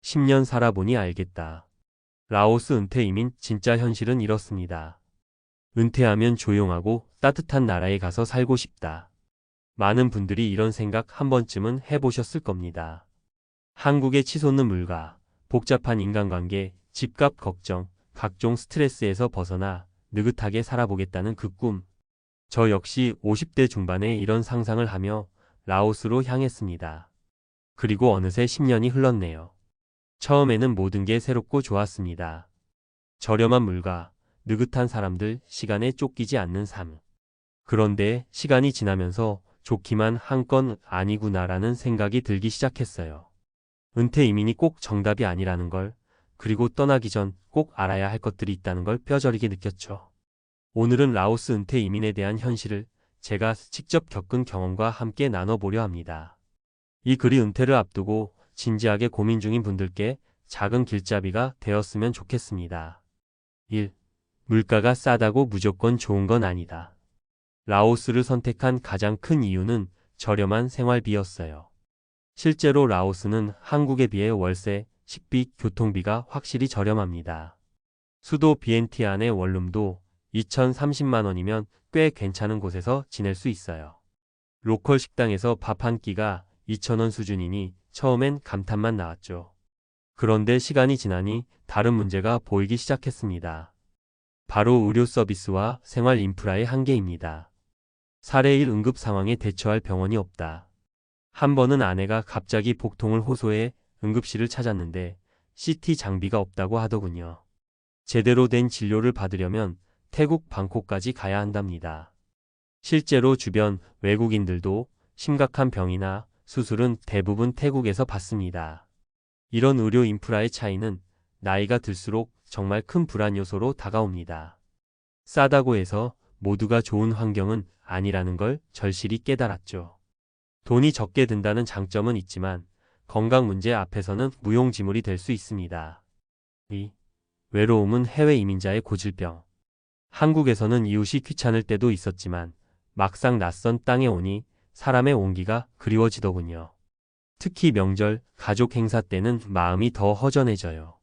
10년 살아보니 알겠다. 라오스 은퇴 이민 진짜 현실은 이렇습니다. 은퇴하면 조용하고 따뜻한 나라에 가서 살고 싶다. 많은 분들이 이런 생각 한 번쯤은 해보셨을 겁니다. 한국의 치솟는 물가, 복잡한 인간관계, 집값 걱정, 각종 스트레스에서 벗어나 느긋하게 살아보겠다는 그 꿈. 저 역시 50대 중반에 이런 상상을 하며 라오스로 향했습니다. 그리고 어느새 10년이 흘렀네요. 처음에는 모든 게 새롭고 좋았습니다. 저렴한 물가, 느긋한 사람들, 시간에 쫓기지 않는 삶. 그런데 시간이 지나면서 좋기만 한 건 아니구나라는 생각이 들기 시작했어요. 은퇴 이민이 꼭 정답이 아니라는 걸, 그리고 떠나기 전 꼭 알아야 할 것들이 있다는 걸 뼈저리게 느꼈죠. 오늘은 라오스 은퇴 이민에 대한 현실을 제가 직접 겪은 경험과 함께 나눠보려 합니다. 이 글이 은퇴를 앞두고 진지하게 고민 중인 분들께 작은 길잡이가 되었으면 좋겠습니다. 1. 물가가 싸다고 무조건 좋은 건 아니다. 라오스를 선택한 가장 큰 이유는 저렴한 생활비였어요. 실제로 라오스는 한국에 비해 월세, 식비, 교통비가 확실히 저렴합니다. 수도 비엔티안의 원룸도 2,030만 원이면 꽤 괜찮은 곳에서 지낼 수 있어요. 로컬 식당에서 밥 한 끼가 2,000원 수준이니 처음엔 감탄만 나왔죠. 그런데 시간이 지나니 다른 문제가 보이기 시작했습니다. 바로 의료 서비스와 생활 인프라의 한계입니다. 사례 1 응급 상황에 대처할 병원이 없다. 한 번은 아내가 갑자기 복통을 호소해 응급실을 찾았는데 CT 장비가 없다고 하더군요. 제대로 된 진료를 받으려면 태국 방콕까지 가야 한답니다. 실제로 주변 외국인들도 심각한 병이나 수술은 대부분 태국에서 받습니다. 이런 의료 인프라의 차이는 나이가 들수록 정말 큰 불안 요소로 다가옵니다. 싸다고 해서 모두가 좋은 환경은 아니라는 걸 절실히 깨달았죠. 돈이 적게 든다는 장점은 있지만 건강 문제 앞에서는 무용지물이 될 수 있습니다. 2. 외로움은 해외 이민자의 고질병. 한국에서는 이웃이 귀찮을 때도 있었지만 막상 낯선 땅에 오니 사람의 온기가 그리워지더군요. 특히 명절, 가족 행사 때는 마음이 더 허전해져요.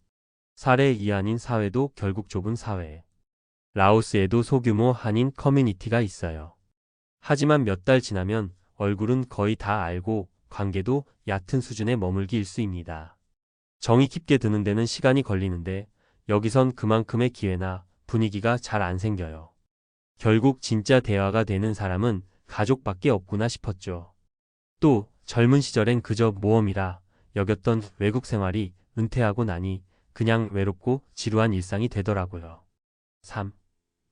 사례 2 아닌 사회도 결국 좁은 사회. 라오스에도 소규모 한인 커뮤니티가 있어요. 하지만 몇 달 지나면 얼굴은 거의 다 알고 관계도 얕은 수준에 머물기 일쑤입니다. 정이 깊게 드는 데는 시간이 걸리는데 여기선 그만큼의 기회나 분위기가 잘 안 생겨요. 결국 진짜 대화가 되는 사람은 가족밖에 없구나 싶었죠. 또 젊은 시절엔 그저 모험이라 여겼던 외국 생활이 은퇴하고 나니 그냥 외롭고 지루한 일상이 되더라고요. 3.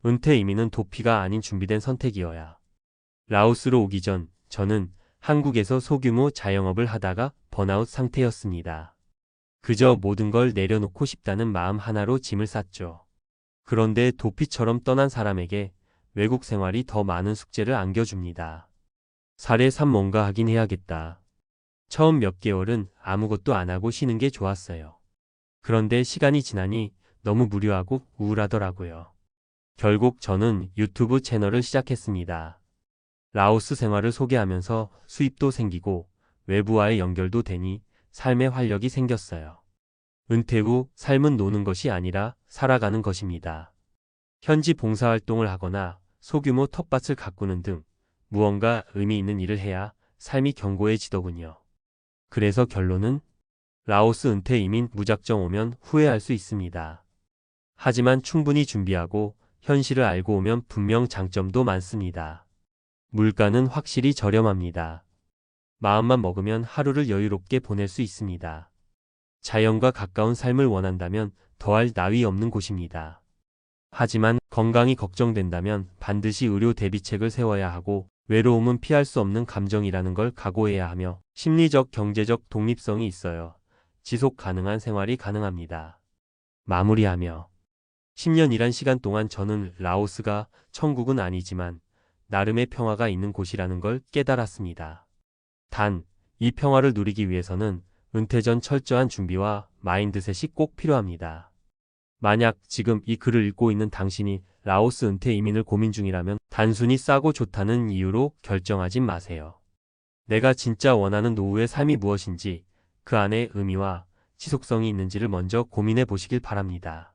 은퇴 이민은 도피가 아닌 준비된 선택이어야. 라오스로 오기 전 저는 한국에서 소규모 자영업을 하다가 번아웃 상태였습니다. 그저 모든 걸 내려놓고 싶다는 마음 하나로 짐을 쌌죠. 그런데 도피처럼 떠난 사람에게 외국 생활이 더 많은 숙제를 안겨줍니다. 사례 3 뭔가 하긴 해야겠다. 처음 몇 개월은 아무것도 안 하고 쉬는 게 좋았어요. 그런데 시간이 지나니 너무 무료하고 우울하더라고요. 결국 저는 유튜브 채널을 시작했습니다. 라오스 생활을 소개하면서 수입도 생기고 외부와의 연결도 되니 삶의 활력이 생겼어요. 은퇴 후 삶은 노는 것이 아니라 살아가는 것입니다. 현지 봉사활동을 하거나 소규모 텃밭을 가꾸는 등 무언가 의미 있는 일을 해야 삶이 견고해지더군요. 그래서 결론은 라오스 은퇴 이민 무작정 오면 후회할 수 있습니다. 하지만 충분히 준비하고 현실을 알고 오면 분명 장점도 많습니다. 물가는 확실히 저렴합니다. 마음만 먹으면 하루를 여유롭게 보낼 수 있습니다. 자연과 가까운 삶을 원한다면 더할 나위 없는 곳입니다. 하지만 건강이 걱정된다면 반드시 의료 대비책을 세워야 하고 외로움은 피할 수 없는 감정이라는 걸 각오해야 하며 심리적 경제적 독립성이 있어요. 지속 가능한 생활이 가능합니다. 마무리하며 10년이란 시간 동안 저는 라오스가 천국은 아니지만 나름의 평화가 있는 곳이라는 걸 깨달았습니다. 단, 이 평화를 누리기 위해서는 은퇴 전 철저한 준비와 마인드셋이 꼭 필요합니다. 만약 지금 이 글을 읽고 있는 당신이 라오스 은퇴 이민을 고민 중이라면 단순히 싸고 좋다는 이유로 결정하지 마세요. 내가 진짜 원하는 노후의 삶이 무엇인지, 그 안의 의미와 지속성이 있는지를 먼저 고민해 보시길 바랍니다.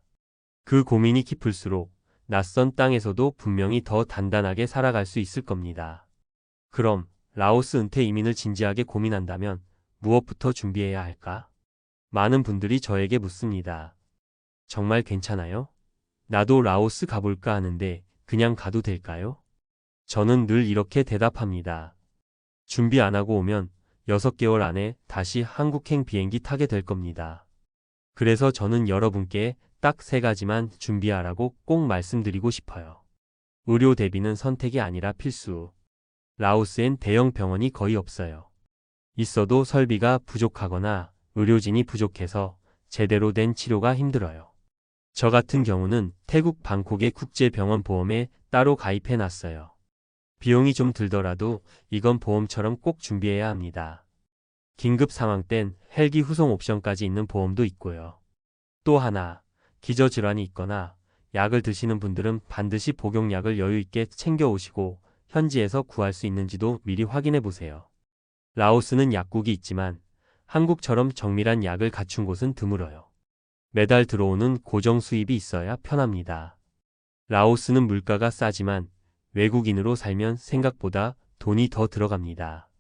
그 고민이 깊을수록 낯선 땅에서도 분명히 더 단단하게 살아갈 수 있을 겁니다. 그럼 라오스 은퇴 이민을 진지하게 고민한다면 무엇부터 준비해야 할까? 많은 분들이 저에게 묻습니다. 정말 괜찮아요? 나도 라오스 가볼까 하는데 그냥 가도 될까요? 저는 늘 이렇게 대답합니다. 준비 안 하고 오면 6개월 안에 다시 한국행 비행기 타게 될 겁니다. 그래서 저는 여러분께 딱 3가지만 준비하라고 꼭 말씀드리고 싶어요. 의료 대비는 선택이 아니라 필수. 라오스엔 대형 병원이 거의 없어요. 있어도 설비가 부족하거나 의료진이 부족해서 제대로 된 치료가 힘들어요. 저 같은 경우는 태국 방콕의 국제병원 보험에 따로 가입해 놨어요. 비용이 좀 들더라도 이건 보험처럼 꼭 준비해야 합니다. 긴급 상황 땐 헬기 후송 옵션까지 있는 보험도 있고요. 또 하나, 기저질환이 있거나 약을 드시는 분들은 반드시 복용약을 여유 있게 챙겨 오시고 현지에서 구할 수 있는지도 미리 확인해 보세요. 라오스는 약국이 있지만 한국처럼 정밀한 약을 갖춘 곳은 드물어요. 매달 들어오는 고정 수입이 있어야 편합니다. 라오스는 물가가 싸지만 외국인으로 살면 생각보다 돈이 더 들어갑니다.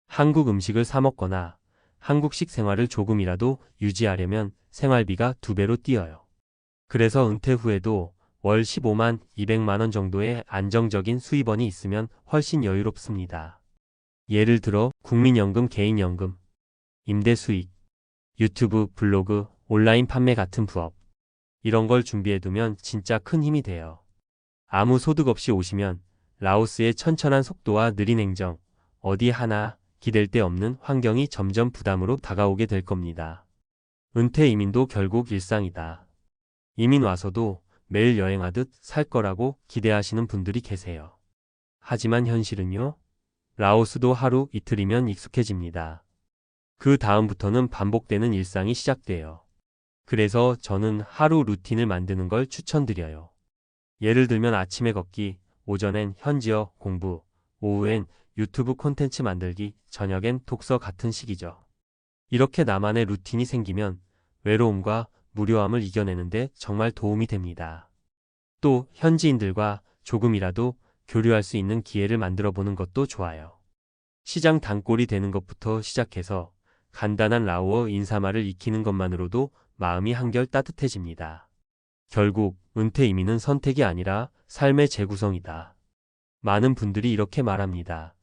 한국 음식을 사 먹거나 한국식 생활을 조금이라도 유지하려면 생활비가 2배로 뛰어요. 그래서 은퇴 후에도 월 15만 200만 원 정도의 안정적인 수입원이 있으면 훨씬 여유롭습니다. 예를 들어 국민연금, 개인연금, 임대 수익, 유튜브, 블로그, 온라인 판매 같은 부업. 이런 걸 준비해두면 진짜 큰 힘이 돼요. 아무 소득 없이 오시면 라오스의 천천한 속도와 느린 행정, 어디 하나 기댈 데 없는 환경이 점점 부담으로 다가오게 될 겁니다. 은퇴 이민도 결국 일상이다. 이민 와서도 매일 여행하듯 살 거라고 기대하시는 분들이 계세요. 하지만 현실은요? 라오스도 하루 이틀이면 익숙해집니다. 그 다음부터는 반복되는 일상이 시작돼요. 그래서 저는 하루 루틴을 만드는 걸 추천드려요. 예를 들면 아침에 걷기, 오전엔 현지어 공부, 오후엔 유튜브 콘텐츠 만들기, 저녁엔 독서 같은 식이죠. 이렇게 나만의 루틴이 생기면 외로움과 무료함을 이겨내는데 정말 도움이 됩니다. 또 현지인들과 조금이라도 교류할 수 있는 기회를 만들어 보는 것도 좋아요. 시장 단골이 되는 것부터 시작해서 간단한 라오어 인사말을 익히는 것만으로도 마음이 한결 따뜻해집니다. 결국 은퇴 이민은 선택이 아니라 삶의 재구성이다. 많은 분들이 이렇게 말합니다.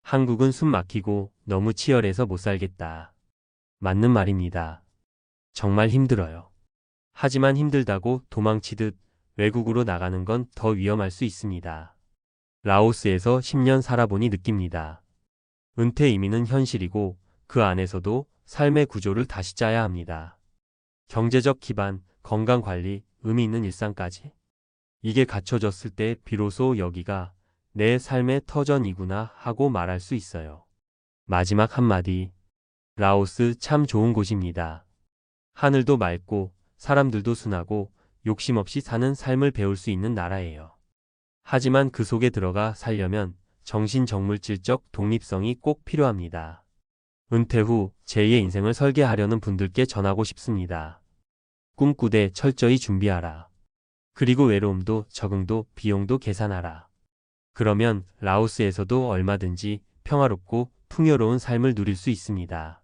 한국은 숨 막히고 너무 치열해서 못 살겠다. 맞는 말입니다. 정말 힘들어요. 하지만 힘들다고 도망치듯 외국으로 나가는 건 더 위험할 수 있습니다. 라오스에서 10년 살아보니 느낍니다. 은퇴 이민은 현실이고 그 안에서도 삶의 구조를 다시 짜야 합니다. 경제적 기반, 건강관리, 의미 있는 일상까지. 이게 갖춰졌을 때 비로소 여기가 내 삶의 터전이구나 하고 말할 수 있어요. 마지막 한마디. 라오스 참 좋은 곳입니다. 하늘도 맑고 사람들도 순하고 욕심 없이 사는 삶을 배울 수 있는 나라예요. 하지만 그 속에 들어가 살려면 정신적물질적 독립성이 꼭 필요합니다. 은퇴 후 제2의 인생을 설계하려는 분들께 전하고 싶습니다. 꿈꾸되 철저히 준비하라. 그리고 외로움도 적응도 비용도 계산하라. 그러면 라오스에서도 얼마든지 평화롭고 풍요로운 삶을 누릴 수 있습니다.